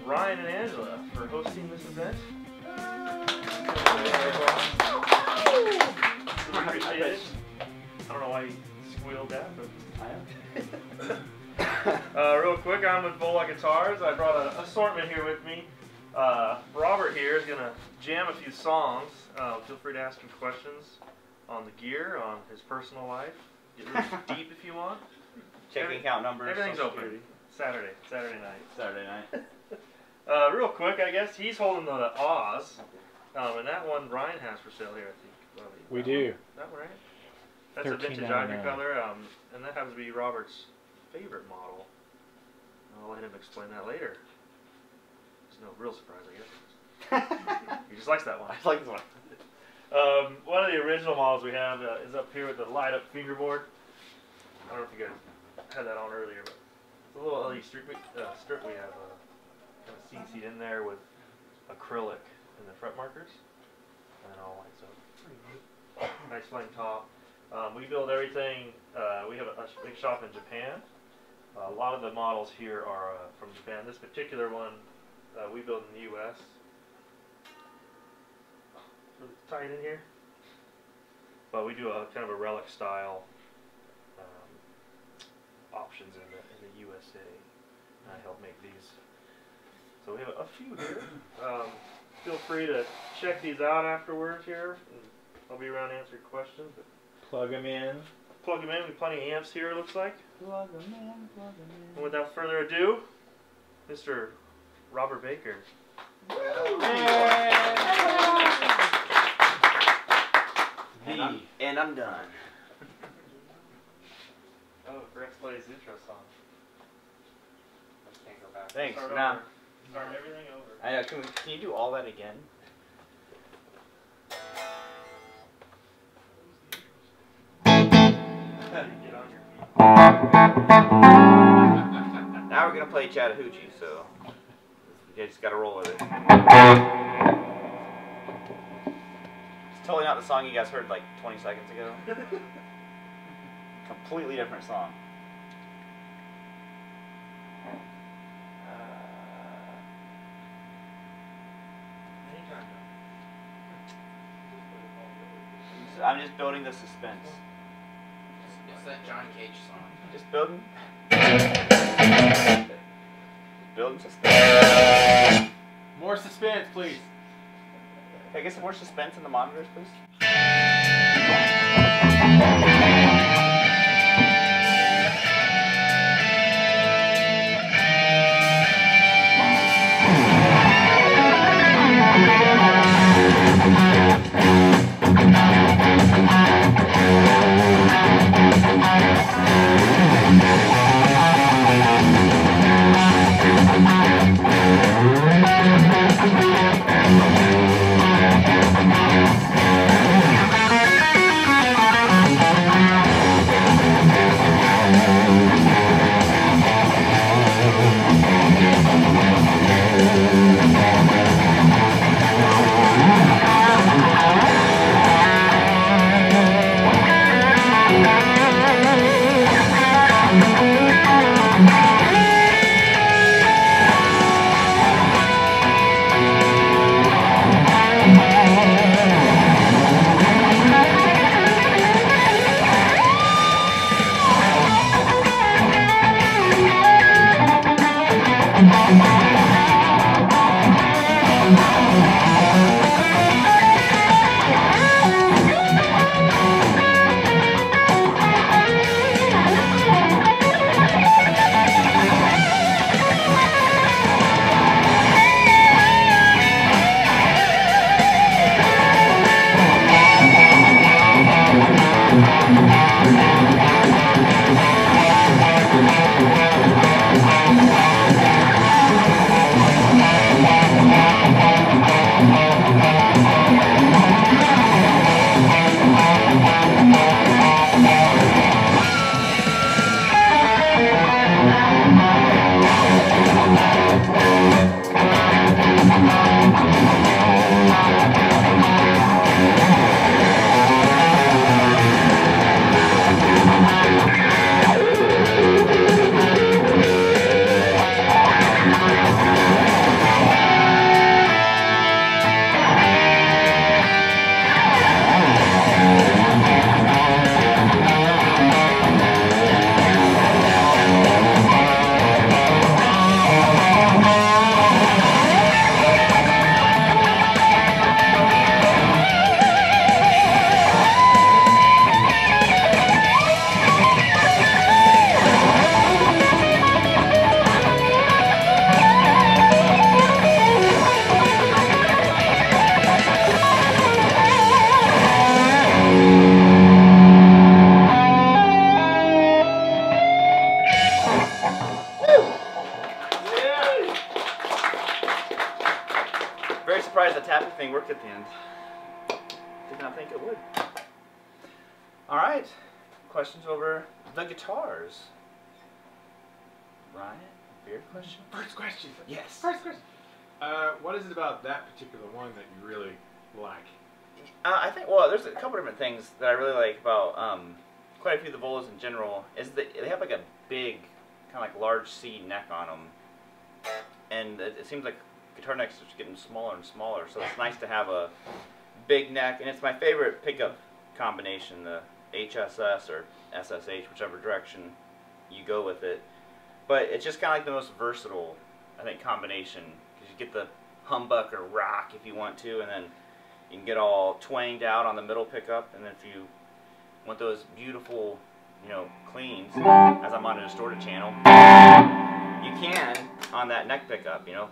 Ryan and Angela for hosting this event. We appreciate it. I don't know why you squealed that, but I am. Real quick, I'm with Vola Guitars. I brought an assortment here with me. Robert here is going to jam a few songs. Feel free to ask him questions on the gear, on his personal life. Get really deep if you want. Checking account numbers. Everything's open. Saturday night. Real quick, I guess he's holding the Oz, and that one Ryan has for sale here, I think. We do. That one, right? That's a vintage ivory color, and that happens to be Robert's favorite model. I'll let him explain that later. It's no real surprise, I guess. He just likes that one. I like this one. One of the original models we have is up here with the light-up fingerboard. I don't know if you guys had that on earlier, but it's a little LED strip we have kind of CC'd in there with acrylic in the front markers, and it all lights up. Nice flame top. We build everything. We have a big shop in Japan. A lot of the models here are from Japan. This particular one we build in the U.S. Really tight in here, but we do a kind of a relic style options in the USA. I help make these. So we have a few here. Feel free to check these out afterwards here. I'll be around to answer questions. But plug them in. Plug them in. We have plenty of amps here, it looks like. Plug them in, plug them in. And without further ado, Mr. Robert Baker. And I'm done. Oh, Rex plays the intro song. Can't go back. Thanks. Start Nah. over. Start everything over. I know. Can you do all that again? Get on your feet. Now we're gonna play Chattahoochee, so you just gotta roll with it. It's totally not the song you guys heard like 20 seconds ago. Completely different song. I'm just building the suspense. It's that John Cage song. Just building. Just building suspense. More suspense, please. Can I get some more suspense in the monitors, please? All right. Questions over the guitars. Ryan, beard question? First question. Yes. First question. What is it about that particular one that you really like? I think, well, there's a couple different things that I really like about quite a few of the Volas in general. Is that they have like a big, kind of like large C neck on them. And it seems like guitar necks are just getting smaller and smaller. So it's nice to have a big neck. And it's my favorite pickup combination, the HSS or SSH, whichever direction you go with it. But it's just kind of like the most versatile, I think, combination. Because you get the humbucker rock if you want to, and then you can get all twanged out on the middle pickup. And then if you want those beautiful, you know, cleans, as I'm on a distorted channel, you can on that neck pickup, you know.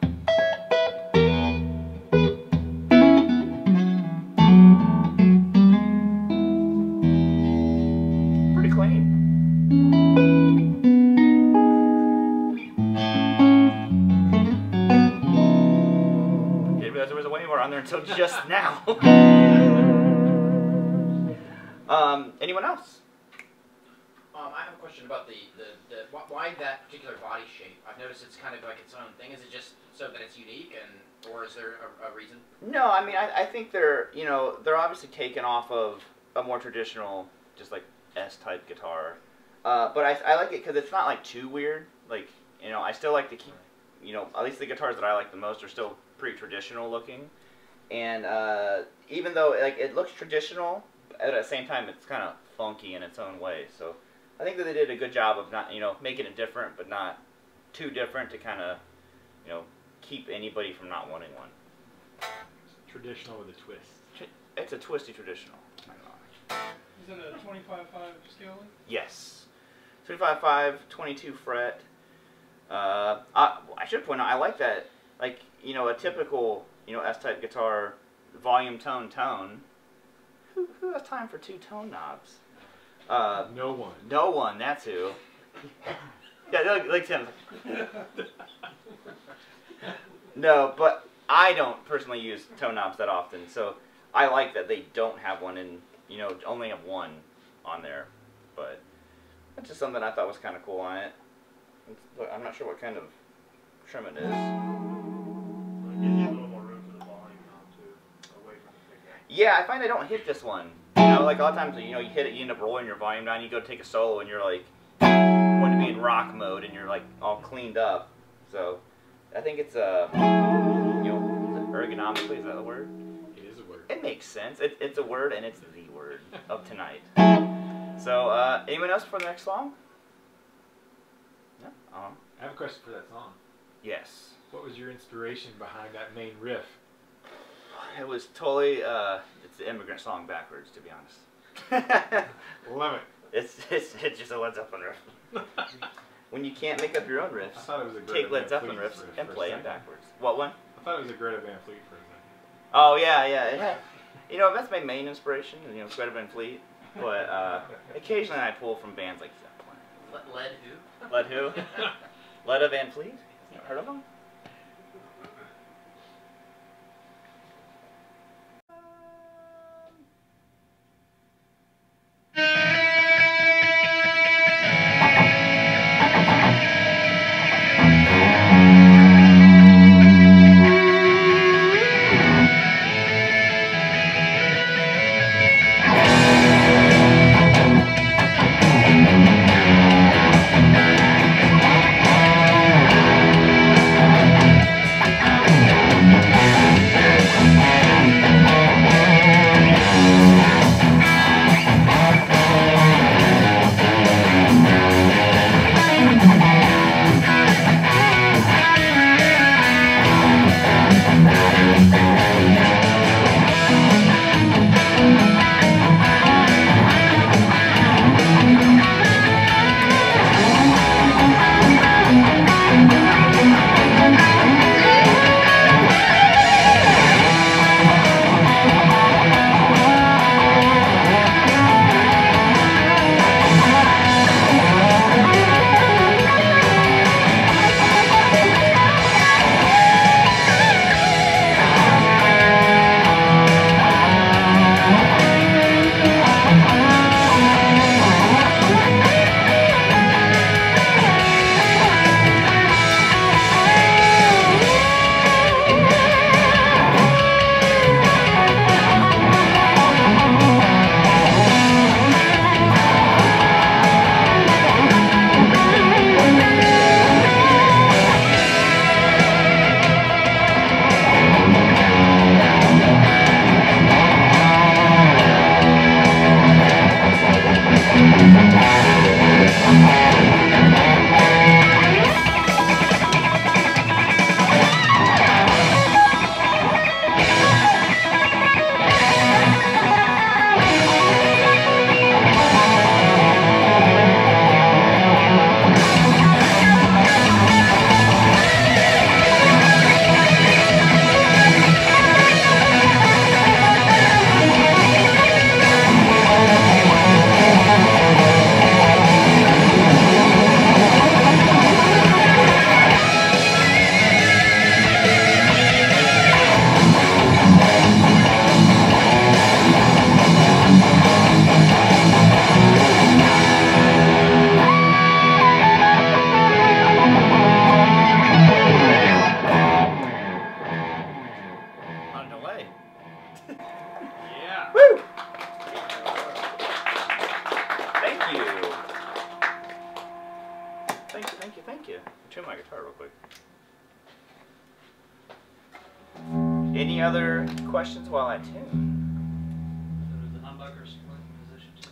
Pretty clean. Didn't realize there was a way more on there until just now. Anyone else? I have a question about why that particular body shape. I've noticed it's kind of like its own thing. Is it just so that it's unique, or is there a reason? No, I mean I think they're, you know, they're obviously taken off of a more traditional, just like S-type guitar. But I like it because it's not like too weird. Like, you know, I still like to keep, you know, at least the guitars that I like the most are still pretty traditional looking. And even though like it looks traditional, at the same time it's kind of funky in its own way. So I think that they did a good job of not, you know, making it different, but not too different to kind of, you know, keep anybody from not wanting one. Traditional with a twist. It's a twisty traditional. Is it a 25.5 scale? Yes. 25.5, 22 fret. I should point out, I like that, like, you know, a typical, you know, S-type guitar, volume, tone, tone. Who has time for two tone knobs? No one. No one, that's who. Yeah, like Tim. No, but I don't personally use tone knobs that often, so I like that they don't have one in, you know, only have one on there. But that's just something I thought was kind of cool on it. I'm not sure what kind of trim it is. It gives you a little more room for the volume knob too, away from the pickup. Yeah, I find I don't hit this one. You know, like a lot of times, you know, you hit it, you end up rolling your volume down, you go take a solo, and you're like, want to be in rock mode, and you're like all cleaned up. So, I think it's you know, ergonomically, is that a word? It is a word. It makes sense. It's a word, and it's the word of tonight. So, anyone else for the next song? No? I have a question for that song. Yes. What was your inspiration behind that main riff? It was totally, it's the Immigrant Song backwards, to be honest. Love it. It's just a Led Zeppelin riff. When you can't make up your own riffs, I thought it was a Greta take Led Van Zeppelin Fleet riffs riff and for a play them second. backwards. What one? I thought it was a Greta Van Fleet for a second. Oh, yeah, yeah. It had, you know, that's my main inspiration, you know, Greta Van Fleet. But occasionally I pull from bands like Zeppelin. Led who? Led who? Led Van Fleet? You heard of them? tune my guitar real quick. Any other questions while I tune? So does the humbucker split position too?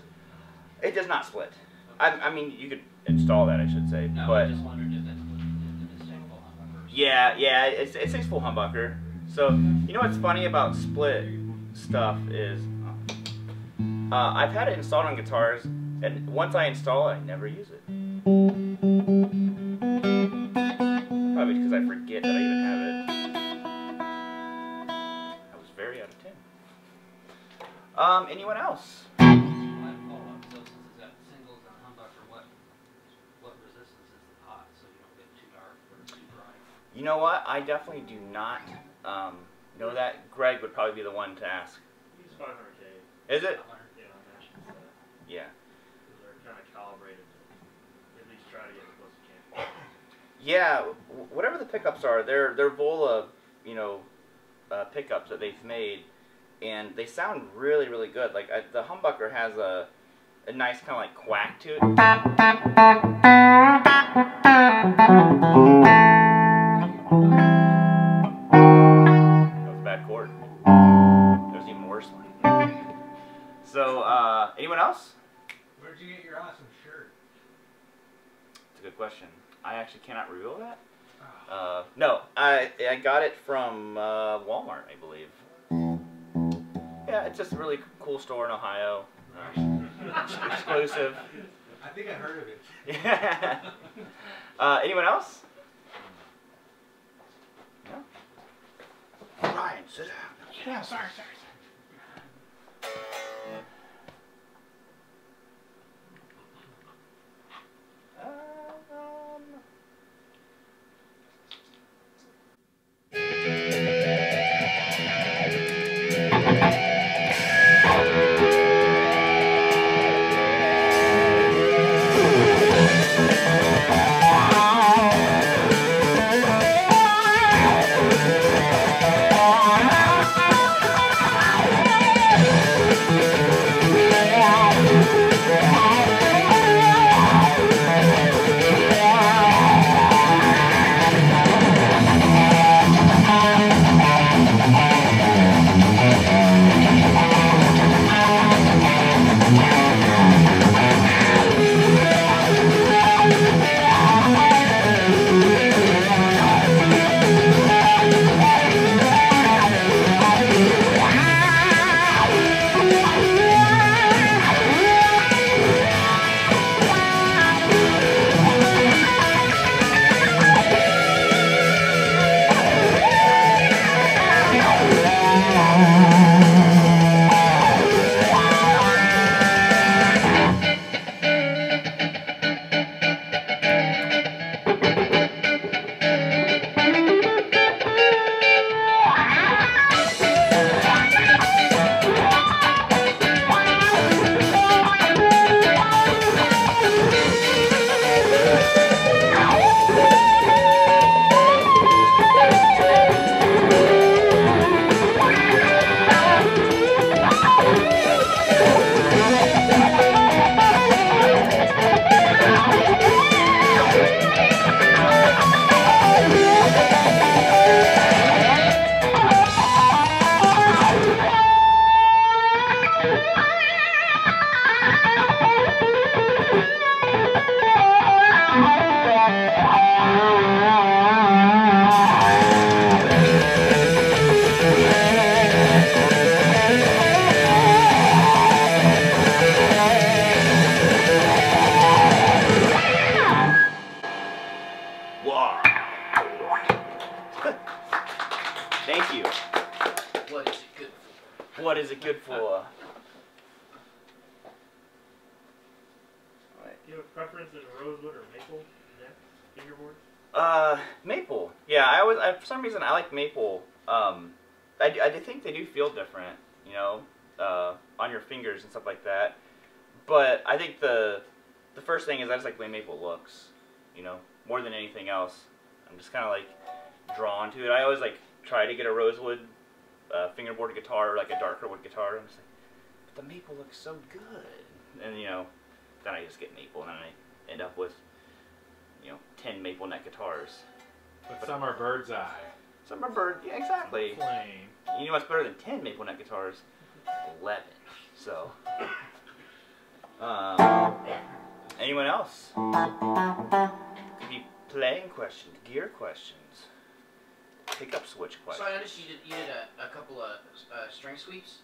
It does not split. I mean, you could install that, I should say, No, but I just wondered if that's the distinguishable humbucker. yeah, it's a full humbucker. So you know what's funny about split stuff is I've had it installed on guitars, and once I install it, I never use it. Probably because I forget that I even have it. I was very out of tune. Anyone else? So since it's got singles and humbucker, what resistance is the pot so you don't get too dark or too bright? You know what? I definitely do not know that. Greg would probably be the one to ask. Use 500K. Is it? Yeah, on National stuff. Yeah. They're kind of calibrated to at least try to get as close as you can. Yeah, whatever the pickups are, they're Vola, you know, pickups that they've made, and they sound really, really good. Like the humbucker has a nice kind of like quack to it. That was a bad chord. There was even worse one. So, anyone else? Where'd you get your awesome shirt? That's a good question. I actually cannot reveal that. No, I got it from Walmart, I believe. Yeah, it's just a really cool store in Ohio. Exclusive. I think I heard of it. Yeah. Anyone else? No? Ryan, sit down. Yeah, sorry. Thank you. What is it good for? What is it good for? Do you have a preference in rosewood or maple neck fingerboard? Maple. Yeah, for some reason I like maple. I think they do feel different, you know, on your fingers and stuff like that. But I think the first thing is I just like the way maple looks, you know, more than anything else. I'm just kind of like drawn to it. I always like try to get a rosewood fingerboard guitar or like a darker wood guitar. I'm just like, but the maple looks so good, and you know, then I just get maple, and then I end up with, you 10 maple neck guitars. But some are bird's eye. Some are bird, yeah, exactly. Plain. You know what's better than 10 maple neck guitars? 11. So, anyone else? Could be playing questions, gear questions, pickup switch So questions. I noticed you did a couple of string sweeps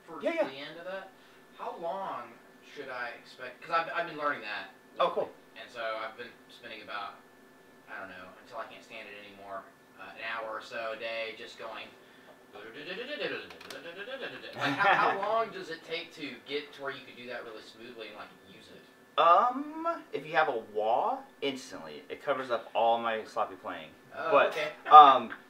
for Yeah, yeah. the end of that. How long should I expect? Because I've been learning that. Oh, cool. And so I've been spending about, I don't know, until I can't stand it anymore, an hour or so a day just going. Like how long does it take to get to where you can do that really smoothly and like use it? If you have a wah, instantly it covers up all my sloppy playing. Oh, But okay.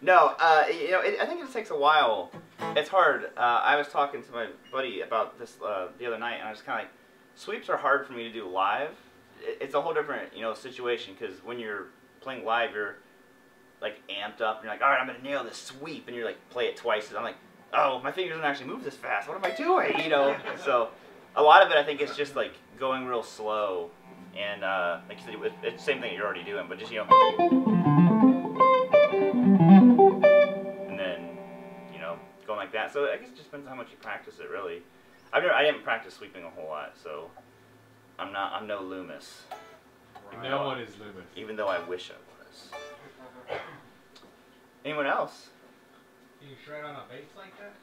no, I think it takes a while. It's hard. I was talking to my buddy about this the other night, and I was kind of like, sweeps are hard for me to do live. It's a whole different situation, because when you're playing live, you're like amped up, and you're like, all right, I'm gonna nail this sweep, and you're like play it twice, and I'm like, oh, my fingers don't actually move this fast. What am I doing? So a lot of it, I think, is just like going real slow, and like you said, it's the same thing that you're already doing, but just and then going like that. So I guess it just depends on how much you practice it, really. I didn't practice sweeping a whole lot, so I'm no Loomis. Right. No one is Loomis. Even though I wish I was. Anyone else? Can you shred on a bass like that?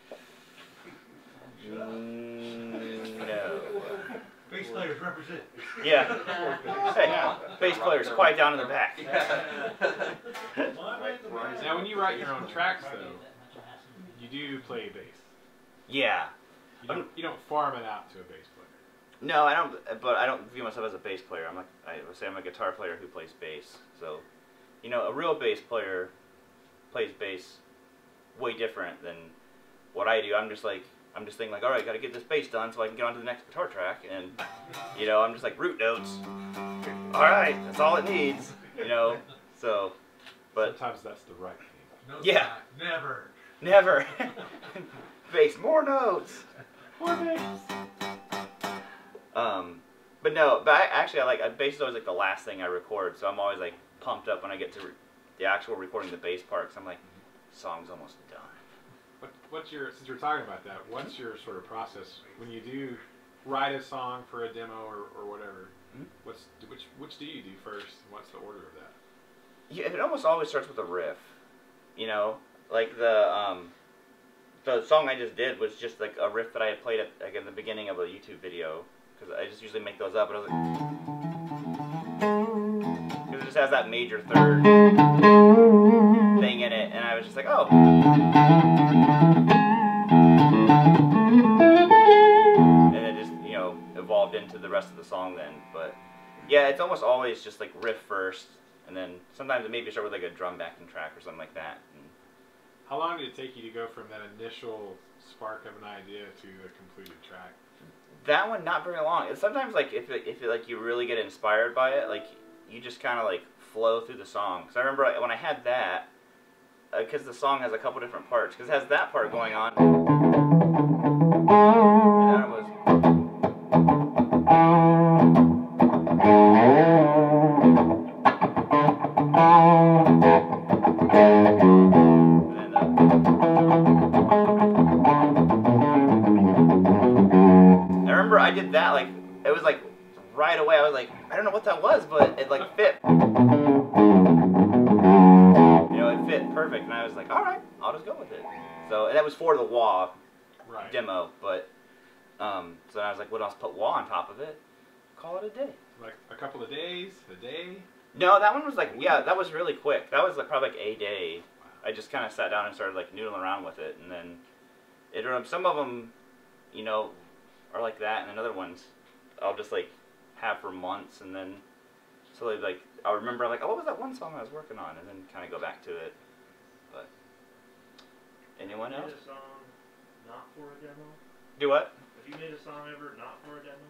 No. Bass players represent. Yeah. Hey, bass players, quiet down in the back. Now, when you write your own tracks, though, you do play bass. Yeah. You don't farm it out to a bass player. No, I don't. But I don't view myself as a bass player. I would say I'm a guitar player who plays bass. So, a real bass player plays bass way different than what I do. I'm just thinking like, all right, got to get this bass done so I can get on to the next guitar track, and I'm just like root notes. All right, that's all it needs. So, but sometimes that's the right thing. No, yeah, never. Bass, more notes. More bass. But bass is always like the last thing I record, so I'm always like pumped up when I get to the actual recording the bass part, because I'm like, song's almost done. Since we're talking about that, what's your sort of process when you do write a song for a demo or whatever? Mm-hmm. Which do you do first? What's the order of that? Yeah, it almost always starts with a riff. Like the song I just did was just like a riff that I had played at the beginning of a YouTube video, because I just usually make those up, and I was like, because it just has that major third thing in it, and I was just like, oh. And it just, evolved into the rest of the song then. But yeah, it's almost always just like riff first, and then sometimes it maybe start with like a drum backing track or something like that. How long did it take you to go from that initial spark of an idea to a completed track? That one, not very long. Sometimes, like, if you really get inspired by it, like, you just kind of, like, flow through the song. So I remember when I had that, because the song has a couple different parts, because it has that part going on. And then it was... I remember I did that, like, it was like right away. I was like, I don't know what that was, but it like fit. It fit perfect, and I was like, all right, I'll just go with it. So, and that was for the wah demo, but so then I was like, what else? Put wah on top of it. Call it a day. Like a couple of days, a day. No, that one was like, yeah, that was really quick. That was like probably like a day. I just kind of sat down and started like noodling around with it, and then some of them, are like that, and then other ones I'll just like have for months, and then slowly like I'll remember like, oh, what was that one song I was working on, and then kind of go back to it. But anyone else? Made a song not for a demo? Do what? Have you made a song ever not for a demo?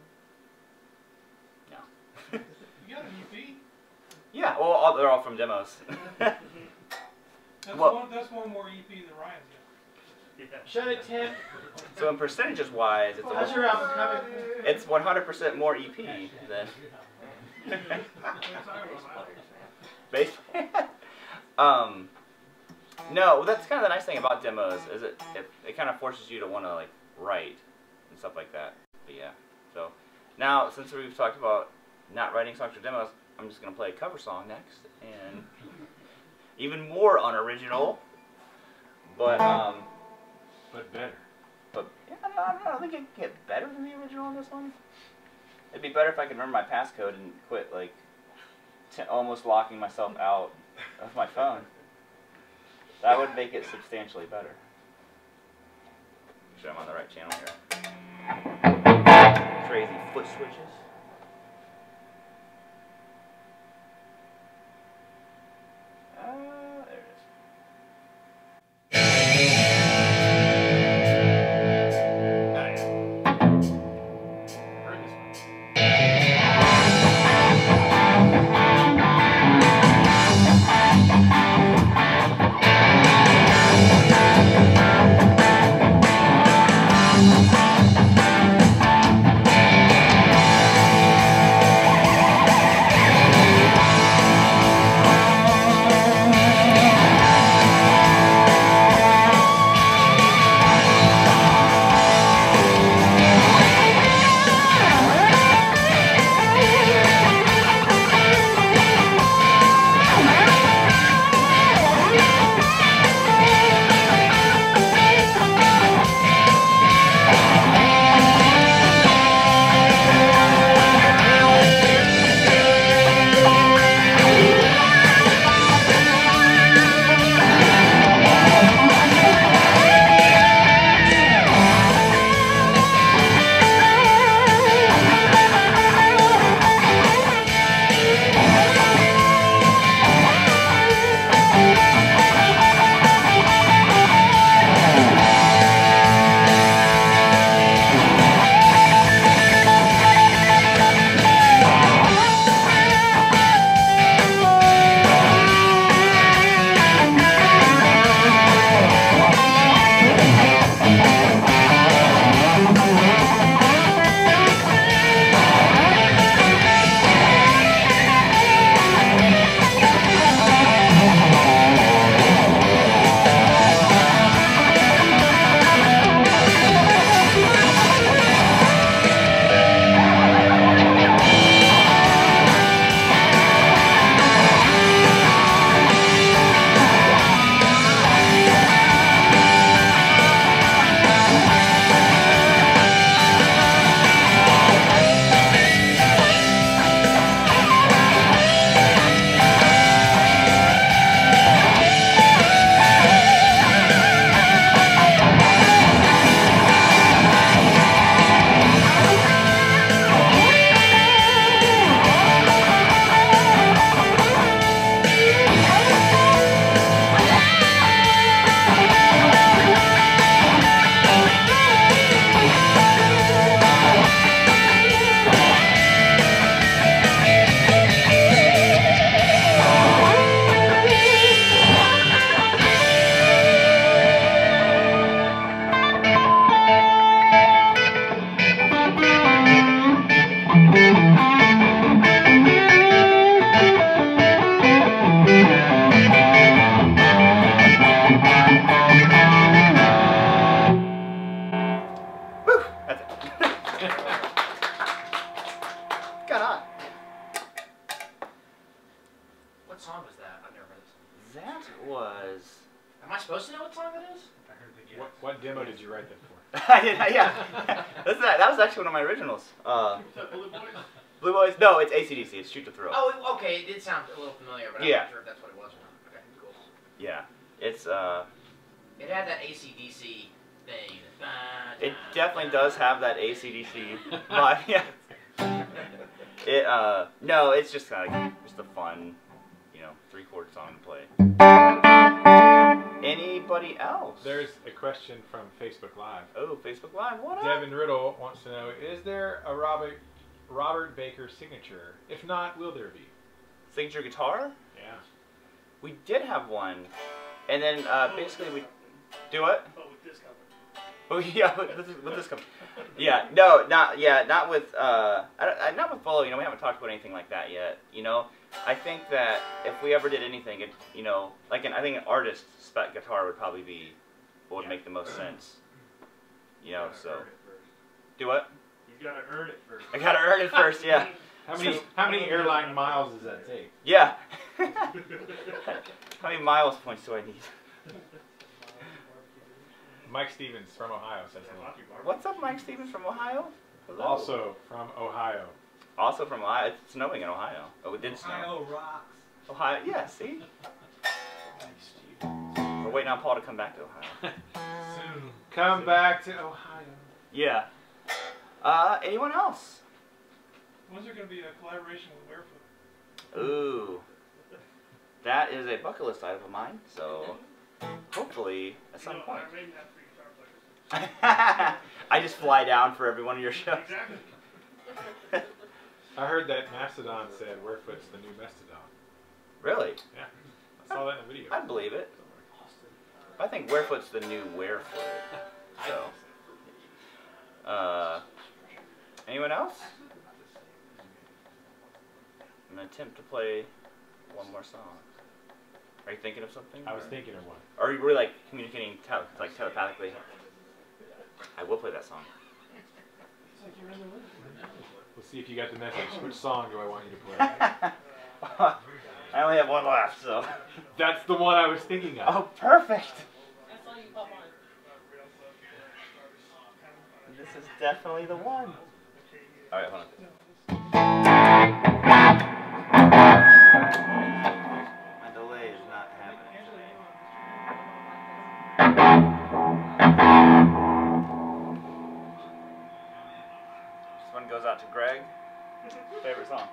No. You got an EP? Yeah, well, they're all from demos. That's one more EP than Ryan's got. Yeah. Shut it, Tim. So in percentages wise, How's your album coming? it's 100% more EP than. Basically. No, that's kind of the nice thing about demos is it kind of forces you to want to like write and stuff like that. But yeah, so now since we've talked about not writing songs for demos, I'm just gonna play a cover song next, and even more unoriginal, but better. But yeah, I don't think it can get better than the original on this one. It'd be better if I could remember my passcode and quit like almost locking myself out of my phone. That would make it substantially better. Make sure I'm on the right channel here. Crazy foot switches. There it is. Heard this one. What song was that? I've never heard this song. That was. Am I supposed to know what song that is? I heard the What demo did you write that for? Yeah. That was actually one of my originals. Was that Blue Boys? Blue Boys? No, it's AC/DC. It's Shoot to Thrill. Oh, okay. It did sound a little familiar, but I'm Yeah. not sure if that's what it was or not. Okay, cool. Yeah. It's It had that AC/DC thing. It definitely does have that AC/DC vibe. Yeah. No, it's just kind of just a fun, 3-chord song to play. Anybody else? There's a question from Facebook Live. Oh, Facebook Live. What up? Devin Riddle wants to know: is there a Robert Baker signature? If not, will there be? Signature guitar? Yeah. We did have one, and then basically we do what? Oh, with this company. Oh yeah, with this company. Yeah, not with not with Vola. You know, we haven't talked about anything like that yet. You know, I think that if we ever did anything, it, you know, like I think an artist spec guitar would probably be what would make the most sense. You know, so do what? He's got to earn it first. I gotta earn it first. Yeah. How many airline miles does that take? Yeah. How many miles points do I need? Mike Stevens from Ohio says hello. What's up, Mike Stevens from Ohio? Hello. Also from Ohio. Also from Ohio. It's snowing in Ohio. Oh, it did snow. Ohio rocks. Ohio. Yeah. See. We're waiting on Paul to come back to Ohio. Soon. Come back to Ohio. Yeah. Anyone else? When's there going to be a collaboration with Barefoot? Ooh. That is a bucket list item of mine, so hopefully at some point. Maybe not for guitar players. I just fly down for every one of your shows. Exactly. I heard that Mastodon said Warefoot's the new Mastodon. Really? Yeah. I saw that in a video. I'd believe it. I think Warefoot's the new Warefoot. So. Anyone else? I'm gonna attempt to play one more song. Are you thinking of something? I was thinking of one. Or are you really like communicating like telepathically? I will play that song. It's like you're in the room. We'll see if you got the message. Which song do I want you to play? I only have one left, so. That's the one I was thinking of. Oh, perfect! This is definitely the one. Alright, hold on. My delay is not happening today. This one goes out to Greg. Favorite song.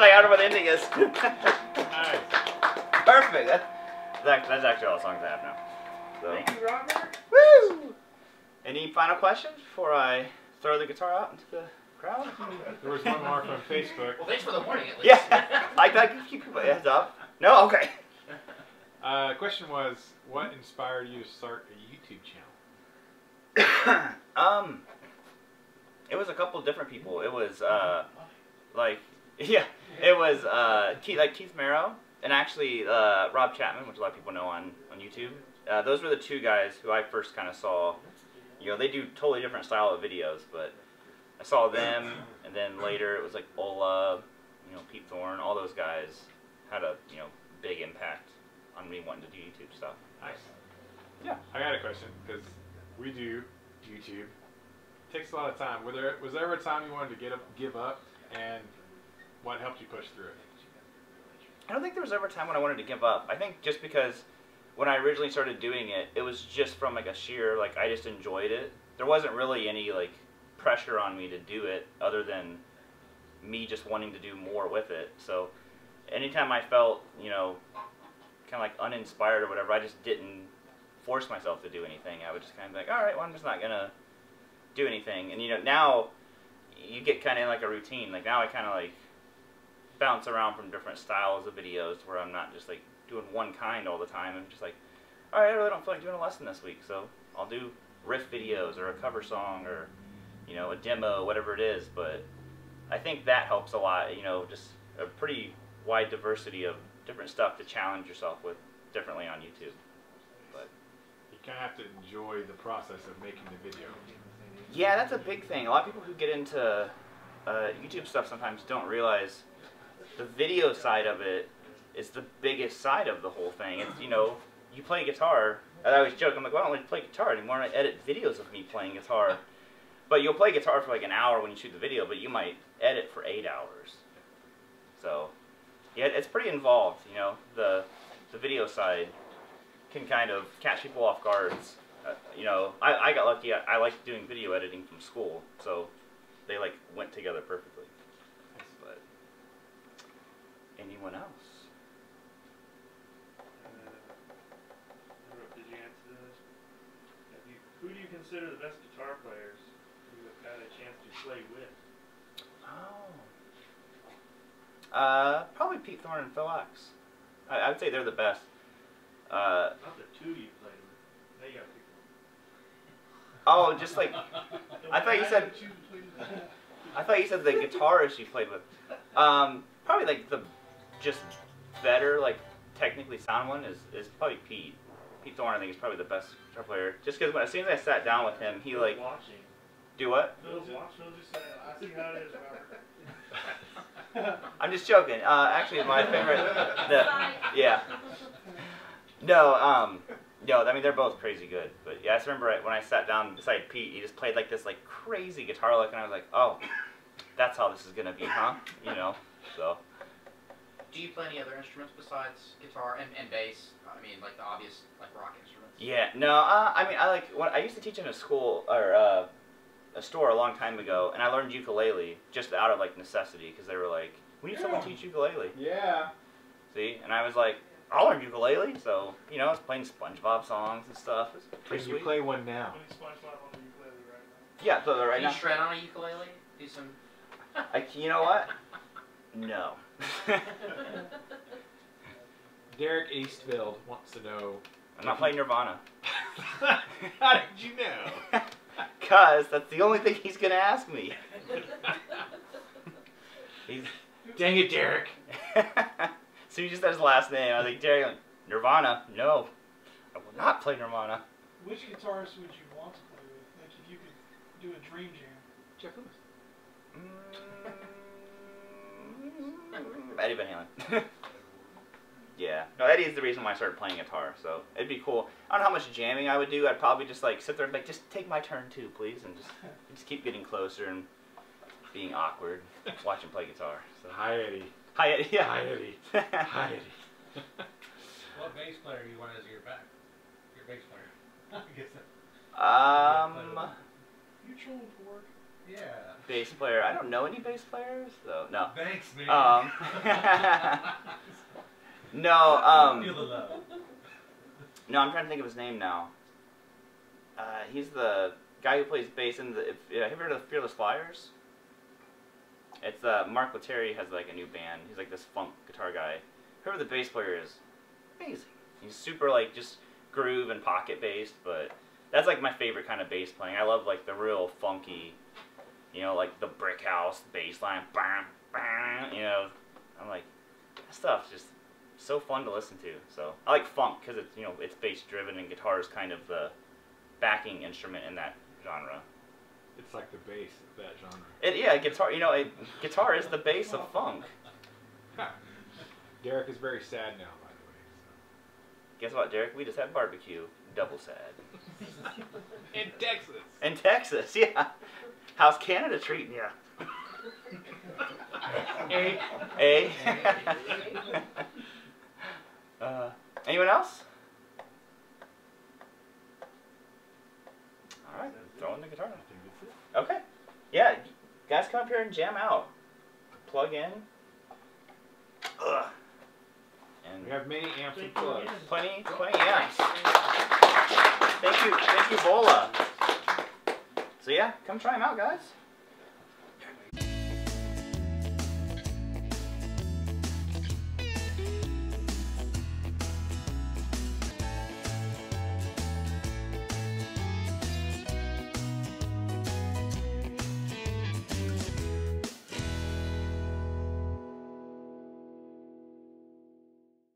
like, I don't know what the ending is. Nice. Perfect. That's actually all the songs I have now. So. Thank you, Robert. Woo! Any final questions before I throw the guitar out into the crowd? There was one more from Facebook. Well, thanks for the warning, at least. Yeah. I keep people heads up. No? Okay. Question was, what inspired you to start a YouTube channel? It was a couple of different people. It was it was Keith Merrow and actually Rob Chapman, which a lot of people know on YouTube. Those were the two guys who I first kind of saw. You know, they do totally different style of videos, but I saw them, and then later it was like Vola, you know, Pete Thorne, all those guys had a big impact on me wanting to do YouTube stuff. Nice. Yeah. I got a question, because we do YouTube. It takes a lot of time. Was there ever a time you wanted to give up, and what helped you push through it? I don't think there was ever a time when I wanted to give up. I think just because when I originally started doing it, it was just from like a sheer, like, I just enjoyed it. There wasn't really any like pressure on me to do it other than me just wanting to do more with it. So anytime I felt, kind of like uninspired or whatever, I just didn't force myself to do anything. I would just kind of be like, all right, well, I'm just not going to do anything. And, now you get kind of in like a routine. Like now I kind of like bounce around from different styles of videos where I'm not just like doing one kind all the time. I'm just like, all right, I really don't feel like doing a lesson this week, so I'll do riff videos or a cover song or, a demo, whatever it is. But I think that helps a lot, just a pretty wide diversity of different stuff to challenge yourself with differently on YouTube. But You kind of have to enjoy the process of making the video. yeah, that's a big thing. A lot of people who get into YouTube stuff sometimes don't realize the video side of it is the biggest side of the whole thing. It's, you play guitar. I always joke, I'm like, well, I don't really play guitar anymore. I edit videos of me playing guitar. But you'll play guitar for like an hour when you shoot the video, but you might edit for 8 hours. So, yeah, it's pretty involved, the video side can kind of catch people off guards. I got lucky. I liked doing video editing from school, so they like went together perfectly. But anyone else? Did you answer this? Who do you consider the best guitar players you have had a chance to play with? Oh. Probably Pete Thorne and Phil X. I would say they're the best. Not the two you played with. Now you gotta pick one. Oh, just like I thought you said the guitarist you played with. Probably like the just better, like technically sound one is probably Pete. Pete Thorne, I think, is probably the best guitar player. Just because as soon as I sat down with him, he like watching. Do what? Phil's watching. Phil just said, I see how it is, Robert. I'm just joking. Actually, my favorite. Yeah. No, no. I mean, they're both crazy good. But yeah, I just remember when I sat down beside Pete, he just played like this like crazy guitar lick, and I was like, oh, that's how this is gonna be, huh? So. Do you play any other instruments besides guitar and bass? I mean, like the obvious like rock instruments. Yeah. No. I mean, I used to teach in a school or a store a long time ago, and I learned ukulele just out of like necessity because they were like, "We need someone to teach ukulele." Yeah. See, and I was like, "I'll learn ukulele." So I was playing SpongeBob songs and stuff. It's pretty Can you sweet. play one now? Putting SpongeBob on the ukulele right now. Yeah, so right Can now. you shred on a ukulele? Do some. You know what? No. Derek Eastfield wants to know. I'm not playing Nirvana. How did you know? Cause that's the only thing he's gonna ask me. Dang it, Derek. So he just said his last name. I was like, Derek, Nirvana? No, I will not play Nirvana. Which guitarist would you want to play with? Like if you could do a dream jam. Jeff Lewis. Eddie Van Halen. Yeah. No, Eddie is the reason why I started playing guitar, so it'd be cool. I don't know how much jamming I would do. I'd probably just like sit there and be like, just take my turn too, please, and just keep getting closer and being awkward, watch him play guitar. So. Hi, Eddie. Hi, Eddie. Yeah. Hi, Eddie. Hi, Eddie. What bass player you want as your bass player? I guess You trolling for work? yeah. bass player. I don't know any bass players, though. No. Thanks, man. No. Feel the love. No, I'm trying to think of his name now. He's the guy who plays bass in the. Have you ever heard of Fearless Flyers? It's Mark Lettieri has like a new band. He's like this funk guitar guy. Whoever the bass player is, amazing. He's super like just groove and pocket based, but that's like my favorite kind of bass playing. I love like the real funky, you know, like the brick house bass line, bam, bam, you know. I'm like, that stuff's just so fun to listen to. So I like funk because it's, you know, it's bass driven and guitar is kind of the backing instrument in that genre. It's like the bass of that genre. Yeah, guitar. You know, guitar is the bass of funk. Derek is very sad now, by the way. Guess what, Derek? We just had barbecue. Double sad. So. In Texas. In Texas, yeah. How's Canada treating you? A. Anyone else? All right, throw in the guitar. I think that's it. Okay. Yeah, guys, come up here and jam out. Plug in. Ugh. And We have many amps and plugs. plenty amps. Thank you, Vola. So yeah, come try them out, guys.